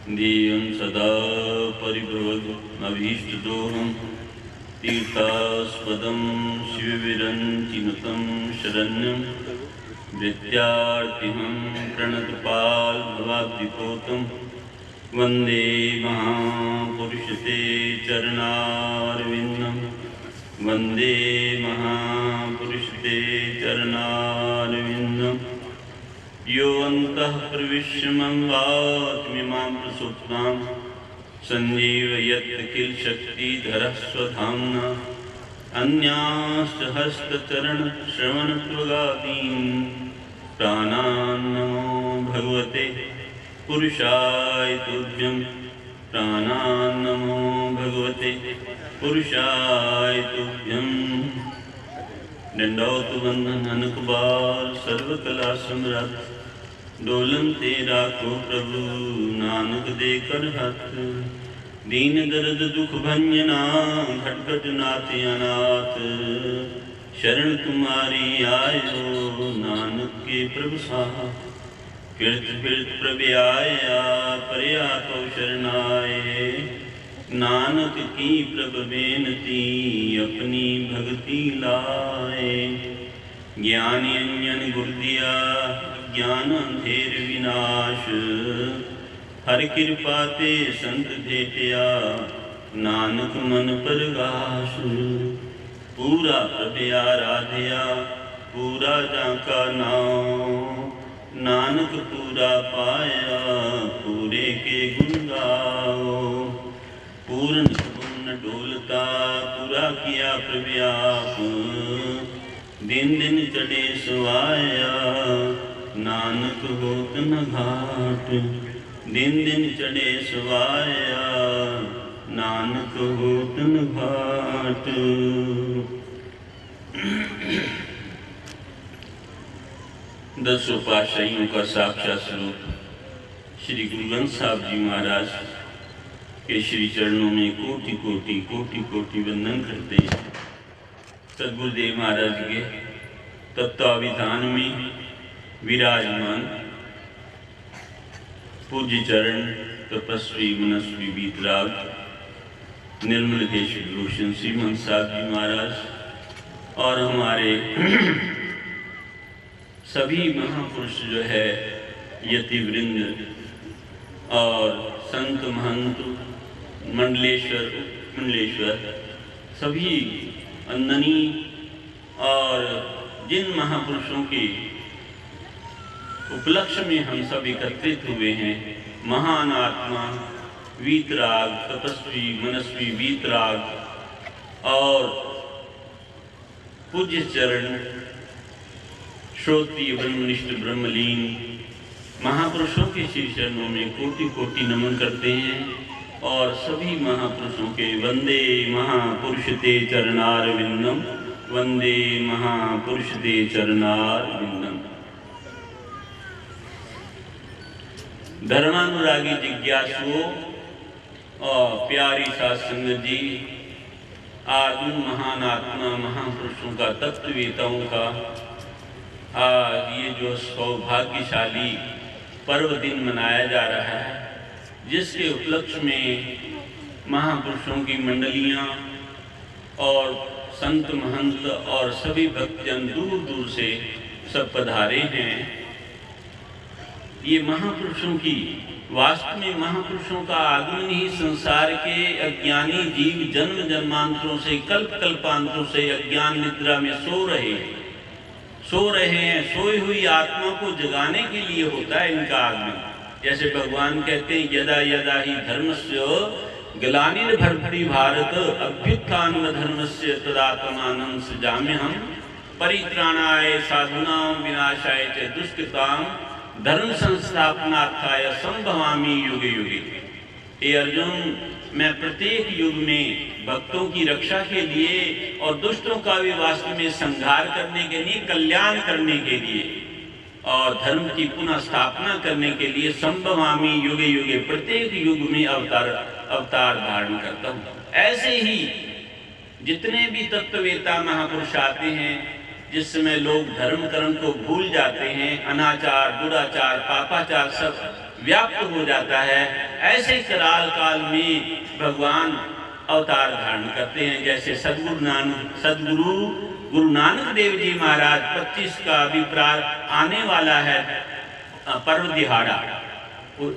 देयं सदा परिभवमभीष्टदोहं तीर्थास्पदं शिवविरञ्चिनुतं शरण्यं वृत्यार्तिहं प्रणतपाल्भवाब्धिपोतं वन्दे महापुरुषते चरणारविन्दं वन्दे महापुरुषते चरणारविन्दं यो अन्तः प्रविश्य मम वाचमिमां प्रसुप्तां सञ्जीवयत्यखिलशक्तिधरः स्वधाम्ना अन्याश्च हस्तचरणश्रवणत्वगादीन् प्राणान् नमो भगवते पुरुषाय तुभ्यं प्राणान् नमो भगवते पुरुषाय तुभ्यं दंडौत बंधन अनकबार सर्वकला सम्राट डोलनते राखो प्रभु नानक दे कर हाथ दीन दर्द दुख भंजना घटघट नाथ अनाथ शरण तुम्हारी आयो नानक के प्रभु साहा कीर्त कीर्त प्रभु आया परया तो शरणाए नानक की प्रभ बेनती अपनी भक्ति लाए ज्ञान अंजन गुर दिया ज्ञान अंधेर विनाश हर कृपा ते संत भेटिया नानक मन प्रगाश पूरा प्रभ आराध्या पूरा जाका नाम नानक पूरा पाया पूरे के गुण गाओ पूर्ण पूर्ण डोलता पूरा किया प्रव्याप दिन दिन चढ़े सुवाया नानक होत न घाट दिन दिन चढ़े सुवाया नानक होत न घाट। दसों पातशाहियों का साक्षात स्वरूप श्री गुरु ग्रंथ साहब जी महाराज के श्री चरणों में कोटि कोटि कोटि कोटि वंदन करते हैं। सद्गुरुदेव महाराज के तत्वाविधान में विराजमान पूज्य चरण तपस्वी मनस्वी वीतराग निर्मल देश भूषण श्रीमंत साहब जी महाराज और हमारे सभी महापुरुष जो है यतिवृंद और संत महंत मंडलेश्वर सभी अंदनी और जिन महापुरुषों के उपलक्ष्य में हम सब एकत्रित हुए हैं, महान आत्मा वीतराग तपस्वी मनस्वी वीतराग और पूज्य चरण श्रोत्रिय ब्रह्मनिष्ठ ब्रह्मलीन महापुरुषों के श्री चरणों में कोटि कोटि नमन करते हैं और सभी महापुरुषों के वंदे महापुरुष ते चरणारविंदम वंदे महापुरुष ते चरणारविंदम। धर्मानुरागी जिज्ञासुओं और प्यारी साध संगत जी, आज उन महान आत्मा महापुरुषों का तत्ववेताओं का आज ये जो सौभाग्यशाली पर्व दिन मनाया जा रहा है, जिसके उपलक्ष्य में महापुरुषों की मंडलियां और संत महंत और सभी भक्तजन दूर दूर से सब पधारे हैं। ये महापुरुषों की वास्तव में महापुरुषों का आगमन ही संसार के अज्ञानी जीव जन्म जन्मांतरों से कल्प कल्पांतरों से अज्ञान निद्रा में सो रहे हैं, सोई हुई आत्मा को जगाने के लिए होता है इनका आगमन। जैसे भगवान कहते हैं यदा यदा ही धर्मस्य ग्लानिर्भवति भारत अभ्युत्थान धर्मस्य तदात्मानं सृजाम्यहम् परित्राणाय साधूनां विनाशाय च दुष्कृतां धर्म संस्थापनार्थाय संभवामि युगे युगे। हे अर्जुन, मैं प्रत्येक युग में भक्तों की रक्षा के लिए और दुष्टों का भी वास्तव में संहार करने के लिए, कल्याण करने के लिए और धर्म की पुनः स्थापना करने के लिए संभवामि युगे युगे, प्रत्येक युग में अवतार धारण करता हूँ। ऐसे ही जितने भी तत्ववेता महापुरुष आते हैं जिस समय लोग धर्म कर्म को भूल जाते हैं, अनाचार, दुराचार, पापाचार सब व्याप्त हो जाता है, ऐसे कराल काल में भगवान अवतार धारण करते हैं। जैसे सदगुरु गुरु नानक देव जी महाराज 25 का अभिप्राय आने वाला है पर्व दिहाड़ा,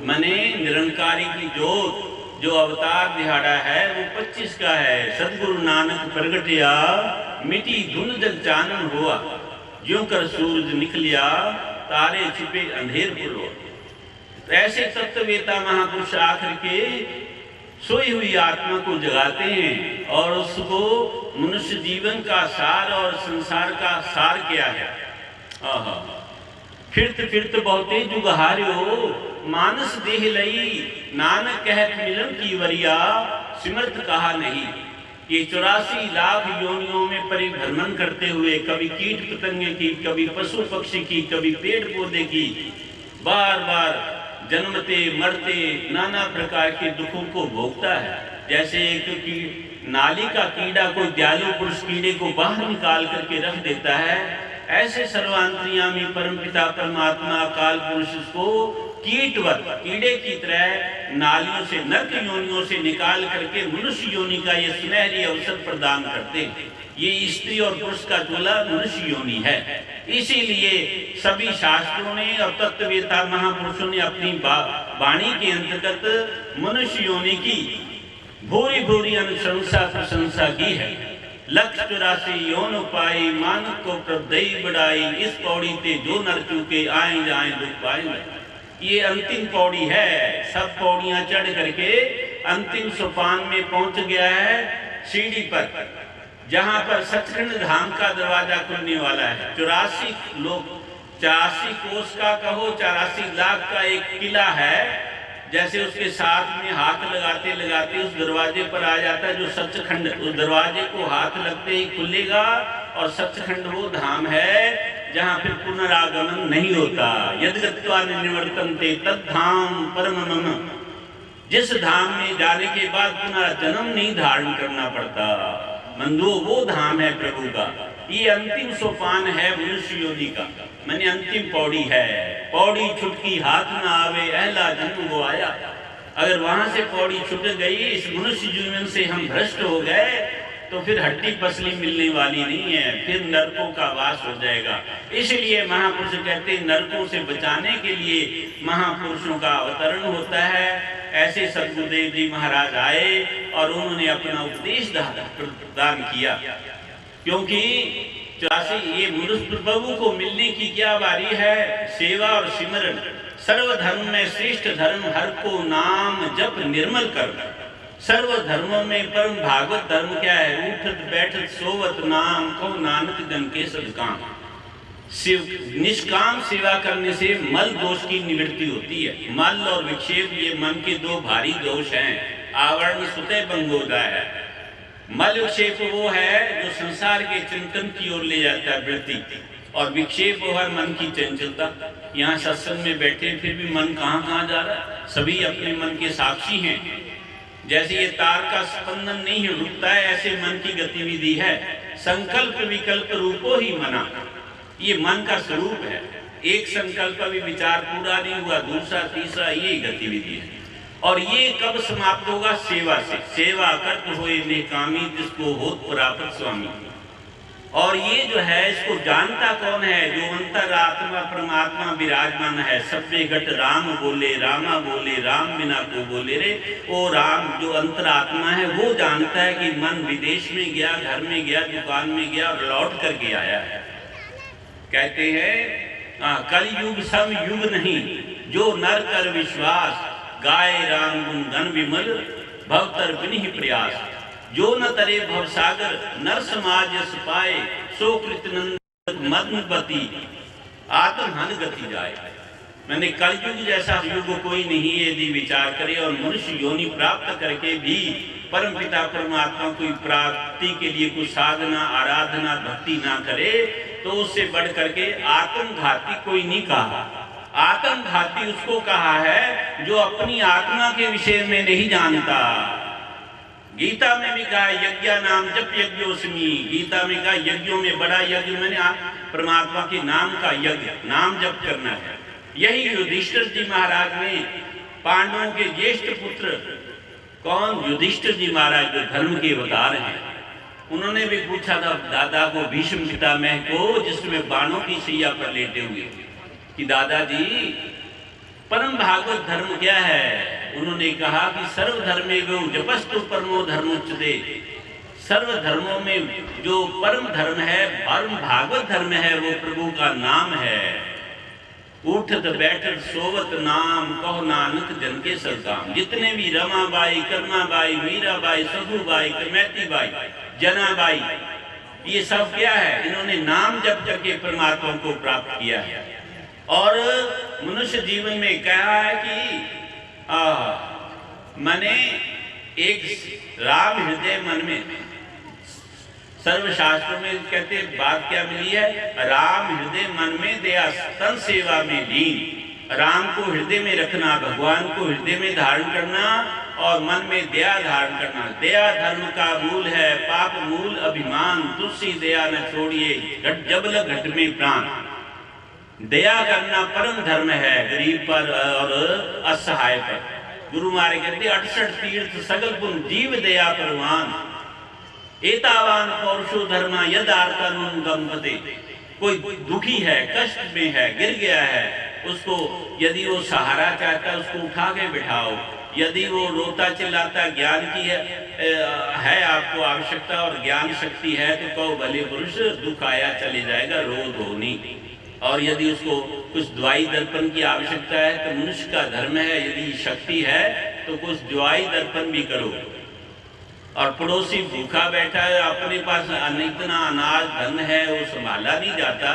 माने निरंकारी की जोत जो अवतार दिहाड़ा है वो 25 का है। सदगुरु नानक प्रगटिया मिटी धुन जग चानन हुआ, ज्यों कर सूरज निकलिया तारे छिपे अंधेर पुरो। तो ऐसे तत्ववेता महापुरुष आखिर के सोई हुई आत्मा को जगाते हैं और उसको मनुष्य जीवन का सार और संसार का सार क्या है। फिरत फिरत बहुते जुग हार्यो, मानस देह लई नानक कहत मिलन की वरिया, सिमरत कहा नहीं। ये 84 लाख योनियों में परिभ्रमण करते हुए कभी कीट पतंगे की, कभी पशु पक्षी की, कभी पेड़ पौधे की, बार बार जन्मते मरते नाना प्रकार के दुखों को भोगता है। जैसे एक नाली का कीड़ा कोई दयालु पुरुष कीड़े को बाहर निकाल करके रख देता है, ऐसे सर्वांतर्यामी परमपिता परमात्मा अकाल पुरुष को कीटवत, कीड़े की तरह नालियों से, नरक योनियों से निकाल करके मनुष्य योनि का ये सुनहरी अवसर प्रदान करते हैं। ये स्त्री और पुरुष का जोला मनुष्य योनि है। इसीलिए सभी शास्त्रों ने और तत्ववेता महापुरुषों ने अपनी वाणी के अंतर्गत मनुष्य योनि की भूरी भूरी अनुशंसा प्रशंसा की है। 184 योन पाई मानक को प्रदयी बढ़ाई, इस पौड़ी ते जो नर चूके आए जाए दुख पाए। ये अंतिम पौड़ी है। सब पौड़ियां चढ़ करके अंतिम सोपान में पहुंच गया है, सीढ़ी पर, जहां पर सचखंड धाम का दरवाजा खुलने वाला है। 84 कोस का कहो, 84 लाख का एक किला है। जैसे उसके साथ में हाथ लगाते लगाते उस दरवाजे पर आ जाता है जो सचखंड। उस दरवाजे को हाथ लगते ही खुलेगा और सचखंड वो धाम है जहाँ फिर पुनरागमन नहीं होता। यद्गत्वा निवर्तन्ते तद्धाम परम मम, जिस धाम में जाने के बाद पुनर्जन्म नहीं धारण करना पड़ता, बंधुओं वो धाम है प्रभु का। ये अंतिम सोपान है मनुष्य योनि का, मैंने अंतिम पौड़ी है। पौड़ी छुटकी हाथ ना आवे, अहला जन्म वो आया। अगर वहां से पौड़ी छूट गई, इस मनुष्य जीवन से हम भ्रष्ट हो गए, तो फिर हड्डी पसली मिलने वाली नहीं है, फिर नरकों का वास हो जाएगा। इसलिए महापुरुष कहते हैं नरकों से बचाने के लिए महापुरुषों का अवतरण होता है। ऐसे सदगुरुदेव जी महाराज आए और उन्होंने अपना उपदेश प्रदान किया, क्योंकि 84 ये मनुष्य प्रभु को मिलने की क्या बारी है। सेवा और सिमरन, सर्वधर्म में श्रेष्ठ धर्म हर को नाम जप निर्मल कर। सर्व धर्मों में परम भागवत धर्म क्या है, उठत बैठत सोवत नाम को नानक जन के सदकाम। निष्काम सेवा करने से मल दोष की निवृत्ति होती है। मल और विक्षेप ये मन के दो भारी दोष हैं, आवरण सुतः भंग होता है। मल विक्षेप वो है जो संसार के चिंतन की ओर ले जाता है वृत्ति, और विक्षेप वो है मन की चंचलता। यहाँ सत्संग में बैठे फिर भी मन कहाँ कहाँ जा रहा है, सभी अपने मन के साक्षी हैं। जैसे ये तार का स्पंदन नहीं रुकता है, ऐसे मन की गतिविधि है। संकल्प विकल्प रूपो ही मना, ये मन का स्वरूप है। एक संकल्प अभी विचार पूरा नहीं हुआ, दूसरा तीसरा, ये गतिविधि है। और ये कब समाप्त होगा, सेवा से। सेवा कर्त होए निकामी, जिसको होत प्राप्त स्वामी। और ये जो है इसको जानता कौन है, जो अंतरात्मा परमात्मा विराजमान है। सभ्य घट राम बोले, रामा बोले, राम बिना को बोले रे। वो राम जो अंतरात्मा है वो जानता है कि मन विदेश में गया, घर में गया, दुकान में गया और लौट करके आया है। कहते हैं कलयुग सम युग नहीं, जो नर कर विश्वास, गाय राम गुण गण विमल, भवतर बिनि प्रयास। जो न तरे भवसागर, नर समाज यस पाए, सो कृतनंद मदनपति आत्म हन गति जाए। मैंने कलयुग जैसा युग कोई नहीं यदि विचार करे और मनुष्य योनि प्राप्त करके भी परमपिता परमात्मा की प्राप्ति के लिए कुछ साधना, आराधना, भक्ति ना करे, तो उससे बढ़ करके आत्मघाती कोई नहीं कहा। आत्मघाती उसको कहा है जो अपनी आत्मा के विषय में नहीं जानता। गीता में भी कहा यज्ञ नाम जप यज्ञोस्मि, गीता में कहा यज्ञों में बड़ा यज्ञ मैंने परमात्मा के नाम का यज्ञ, नाम जप करना है। यही युधिष्ठिर जी महाराज ने, पांडवों के ज्येष्ठ पुत्र कौन, युधिष्ठिर जी महाराज जो धर्म के अवतार हैं, उन्होंने भी पूछा था दादा को, भीष्म पितामह को, जिसमें बाणों की सैया पर लेटे हुए, कि दादाजी परम भागवत धर्म क्या है? उन्होंने कहा कि सर्व धर्मे गो जपस्तु परमो धर्मोच्यते, सर्व धर्मों में जो परम धर्म है, परम भागवत धर्म है, वो प्रभु का नाम है। उठत बैठत सोवत नाम, कहो नानक जन के सब काम। जितने भी रमाबाई, कर्माबाई, मीराबाई, सधुबाई, मैतीबाई, जनाबाई, ये सब क्या है? इन्होंने नाम जप करके परमात्मा को प्राप्त किया है। और मनुष्य जीवन में कहा है कि मैंने एक राम हृदय मन में, सर्वशास्त्रों में कहते बात क्या मिली है? राम हृदय मन में दया तन सेवा में लीन। राम को हृदय में रखना, भगवान को हृदय में धारण करना और मन में दया धारण करना। दया धर्म का मूल है, पाप मूल अभिमान, तुलसी दया न छोड़िए, घट जबल घट में प्राण। दया करना परम धर्म है, गरीब पर और असहाय पर। गुरु महाराज कहते 68 तीर्थ सगल पुन जीव दया परवान, एतावान पौरुषो धर्मा यदार्थानुन गम्पते। कोई दुखी है, कष्ट में है, गिर गया है, उसको यदि वो सहारा चाहता है उसको उठा के बिठाओ। यदि वो रोता चिल्लाता, ज्ञान की है आपको आवश्यकता और ज्ञान शक्ति है, तो कहो भले पुरुष दुख आया चले जाएगा, रो धोनी। और यदि उसको कुछ दवाई दर्पण की आवश्यकता है तो मनुष्य का धर्म है, यदि शक्ति है तो कुछ दवाई दर्पण भी करो। और पड़ोसी भूखा बैठा है, अपने पास इतना अनाज धन है, वो संभाला नहीं जाता।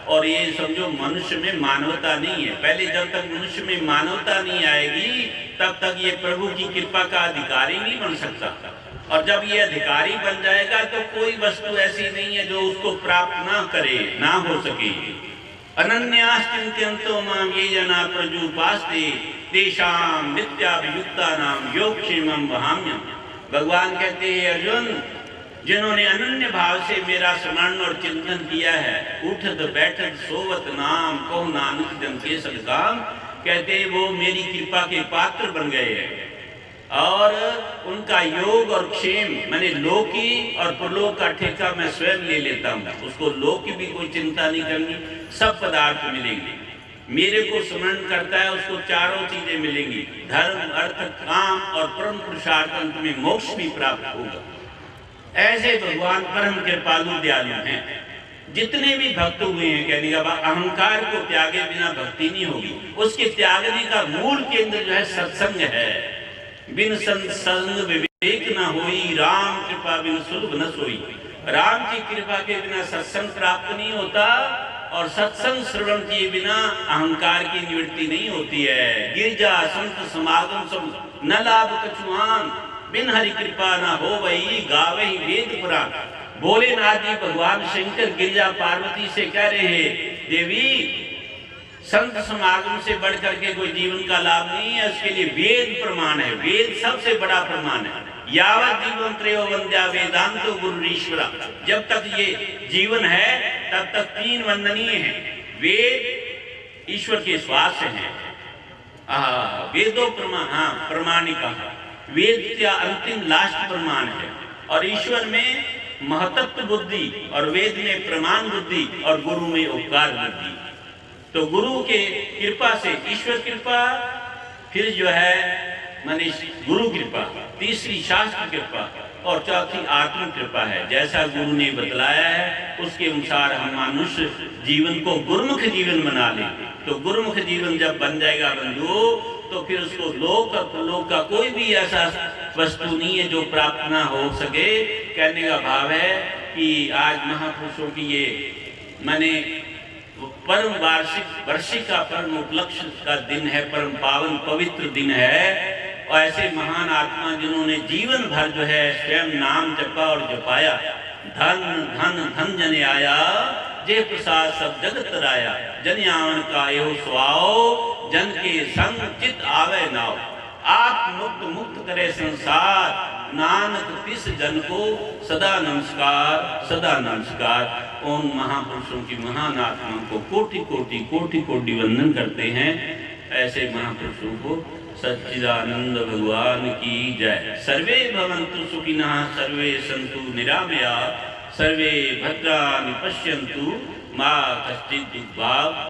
और ये समझो मनुष्य में मानवता नहीं है। पहले जब तक मनुष्य में मानवता नहीं आएगी तब तक ये प्रभु की कृपा का अधिकारी नहीं बन सकता। और जब ये अधिकारी बन जाएगा तो कोई वस्तु ऐसी नहीं है जो उसको प्राप्त ना करे, ना हो सके। अनन्याश्चिंत्यन्तो माम ये जना प्रजुपास्ते तेषां नित्याभियुक्तानां योगक्षेमं वहाम्यहम्। भगवान कहते हैं अर्जुन, जिन्होंने अनन्य भाव से मेरा स्मरण और चिंतन किया है, उठत बैठत सोवत नाम, कहो नानक जन के सदकाम, कहते वो मेरी कृपा के पात्र बन गए हैं। और उनका योग और क्षेम, मैंने लोकी और परलोक का ठेका मैं स्वयं ले लेता हूँ। उसको लोक की भी कोई चिंता नहीं करनी, सब पदार्थ मिलेंगे। मेरे को स्मरण करता है उसको चारों चीजें मिलेंगी, धर्म, अर्थ, काम और परम पुरुषार्थ, अंत में मोक्ष भी प्राप्त होगा। ऐसे भगवान परम कृपालु दयालु हैं। जितने भी भक्त हुए हैं, कहने का अहंकार को त्यागे बिना भक्ति नहीं होगी। उसके त्यागने का मूल केंद्र जो है सत्संग है। बिन सत्संग विवेक न होई, राम कृपा बिन सुलभ न सोई। राम की कृपा के बिना सत्संग प्राप्त नहीं होता और सत्संग श्रवण किए बिना अहंकार की निवृत्ति नहीं होती है। गिरजा संत समागम सब न लाभ कछुआन, बिन हरि कृपा न हो वही गावही वेद पुराण। भोलेनाथ जी भगवान शंकर गिरजा पार्वती से कह रहे हैं, देवी संत समागम से बढ़ करके कोई जीवन का लाभ नहीं है, उसके लिए वेद प्रमाण है। वेद सबसे बड़ा प्रमाण है। यावत जीवन त्रयो वंद्या वेदांतो गुरुरीश्वरा। जब तक ये जीवन है तब तक तीन वंदनीय हैं। वेद ईश्वर के श्वास हैं। वेदों प्रमाण, प्रमाणिका। वेद का अंतिम लास्ट प्रमाण है। और ईश्वर में महतत्व बुद्धि और वेद में प्रमाण बुद्धि और गुरु में उपकार बुद्धि। तो गुरु के कृपा से ईश्वर कृपा, फिर जो है माने गुरु कृपा, तीसरी शास्त्र कृपा और चौथी आत्म कृपा है। जैसा गुरु ने बतलाया है उसके अनुसार हम मनुष्य जीवन को गुरुमुख जीवन बना लें। तो गुरुमुख जीवन जब बन जाएगा बंधु, तो फिर उसको लोक और परलोक का कोई भी ऐसा वस्तु नहीं है जो प्राप्त ना हो सके। कहने का भाव है कि आज महापुरुषों की ये माने परम वार्षिक का परम उपलक्ष्य का दिन है, परम पावन पवित्र दिन है। और ऐसे महान आत्मा जिन्होंने जीवन भर जो है स्वयं नाम जपा और जपाया, धन धन धन जने आया, जय प्रसाद सब जगत राया, जन आवन का एहो स्वाओ, जन के संग चित आवे नाव। आप मुक्त मुक्त करे संसार, नानक तिस जन को सदा नमस्कार, सदा नमस्कार। उन महापुरुषों की महान आत्मा को कोटि कोटि कोटि कोटि वंदन करते हैं। ऐसे महापुरुषों को सच्चिदानंद भगवान की जय। सर्वे भवन्तु सुखिनः, सर्वे सन्तु निरामयाः, सर्वे भद्राणि पश्यन्तु मा कश्चित् दुःखभाग्।